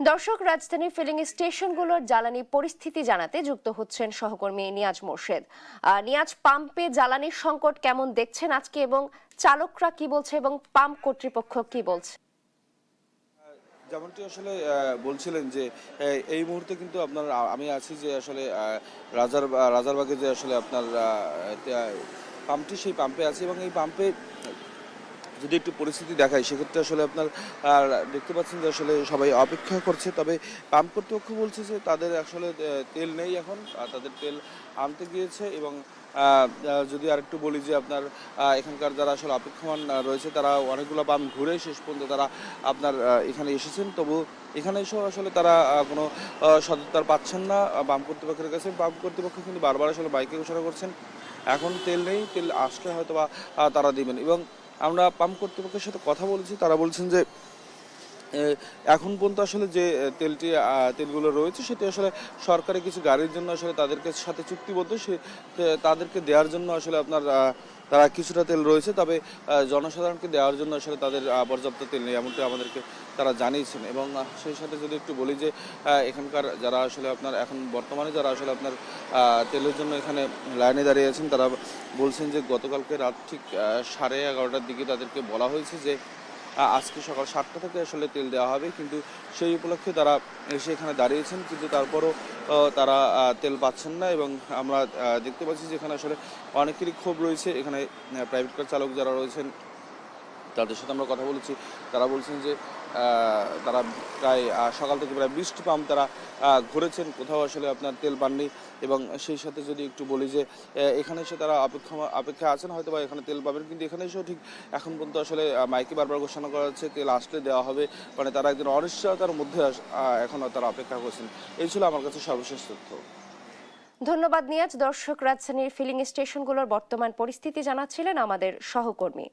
দর্শক, রাজধানীর ফিলিং স্টেশনগুলোর জ্বালানি পরিস্থিতি জানাতে যুক্ত হচ্ছেন সহকর্মী নিয়াজ মোর্শেদ। নিয়াজ, পাম্পে জ্বালানির সংকট কেমন দেখছেন আজকে, এবং চালকরা কি বলছে এবং পাম্প কর্তৃপক্ষ কি বলছে? যেমনটি আসলে বলছিলেন যে এই মুহূর্তে কিন্তু আপনার আমি আছি যে আসলে রাজারবাগে যে আসলে আপনার পাম্পটি, সেই পাম্পে আছি এবং এই পাম্পে যদি একটু পরিস্থিতি দেখায় সেক্ষেত্রে আসলে আপনার দেখতে পাচ্ছেন যে আসলে সবাই অপেক্ষা করছে। তবে পাম্প কর্তৃপক্ষ বলছে যে তাদের আসলে তেল নেই এখন, তাদের তেল আনতে গিয়েছে। এবং যদি আরেকটু বলি যে আপনার এখানকার যারা আসলে অপেক্ষমান রয়েছে তারা অনেকগুলো পাম্প ঘুরে শেষ পর্যন্ত তারা আপনার এখানে এসেছেন। তবু এখানে এসেও আসলে তারা কোনো সদুত্তর পাচ্ছেন না পাম্প কর্তৃপক্ষের কাছে। পাম্প কর্তৃপক্ষ কিন্তু বারবার আসলে বাইকে ঘোষণা করছেন এখন তেল নেই, তেল আসলে হয়তো বা তারা দিবেন। এবং আমরা পাম্প কর্তৃপক্ষের সাথে কথা বলেছি, তারা বলছেন যে এখন পর্যন্ত আসলে যে তেলগুলো রয়েছে সেটি আসলে সরকারি কিছু গাড়ির জন্য আসলে তাদেরকে সাথে চুক্তিবদ্ধ, সে তাদেরকে দেওয়ার জন্য আসলে আপনার তারা কিছুটা তেল রয়েছে। তবে জনসাধারণকে দেওয়ার জন্য আসলে তাদের পর্যাপ্ত তেল নেই, এমনটি আমাদেরকে তারা জানিয়েছেন। এবং সেই সাথে যদি একটু বলি যে এখানকার যারা আসলে আপনার এখন বর্তমানে যারা আসলে আপনার তেলের জন্য এখানে লাইনে দাঁড়িয়ে আছেন, তারা বলছেন যে গতকালকে রাত ঠিক 11:30টার দিকে তাদেরকে বলা হয়েছে যে আজকে সকাল 7টা থেকে আসলে তেল দেওয়া হবে, কিন্তু সেই উপলক্ষে তারা এসে এখানে দাঁড়িয়েছেন, কিন্তু তারপরও তারা তেল পাচ্ছেন না। এবং আমরা দেখতে পাচ্ছি যে এখানে আসলে অনেকেরই ক্ষোভ রয়েছে। এখানে প্রাইভেট কার চালক যারা রয়েছেন তাদের সাথে আমরা কথা বলেছি, তারা বলছেন যে তারা প্রায় সকাল থেকে প্রায় 20টি পাম্প তারা ঘুরেছেন, কোথাও আসলে আপনার তেল পাননি। এবং সেই সাথে যদি একটু বলি যে এখানে এসে তারা অপেক্ষা আছেন, হয়তো বা এখানে তেল পাবেন, কিন্তু এখানে এসেও ঠিক এখন পর্যন্ত আসলে মাইকে বারবার ঘোষণা করা হচ্ছে তেল আসলে দেওয়া হবে। মানে তারা একজন অনিশ্চয়তার মধ্যে এখনও তারা অপেক্ষা করছেন। এই ছিল আমার কাছে সর্বশেষ তথ্য। ধন্যবাদ নিয়াজ। দর্শক, রাজধানীর ফিলিং স্টেশনগুলোর বর্তমান পরিস্থিতি জানাচ্ছিলেন আমাদের সহকর্মী।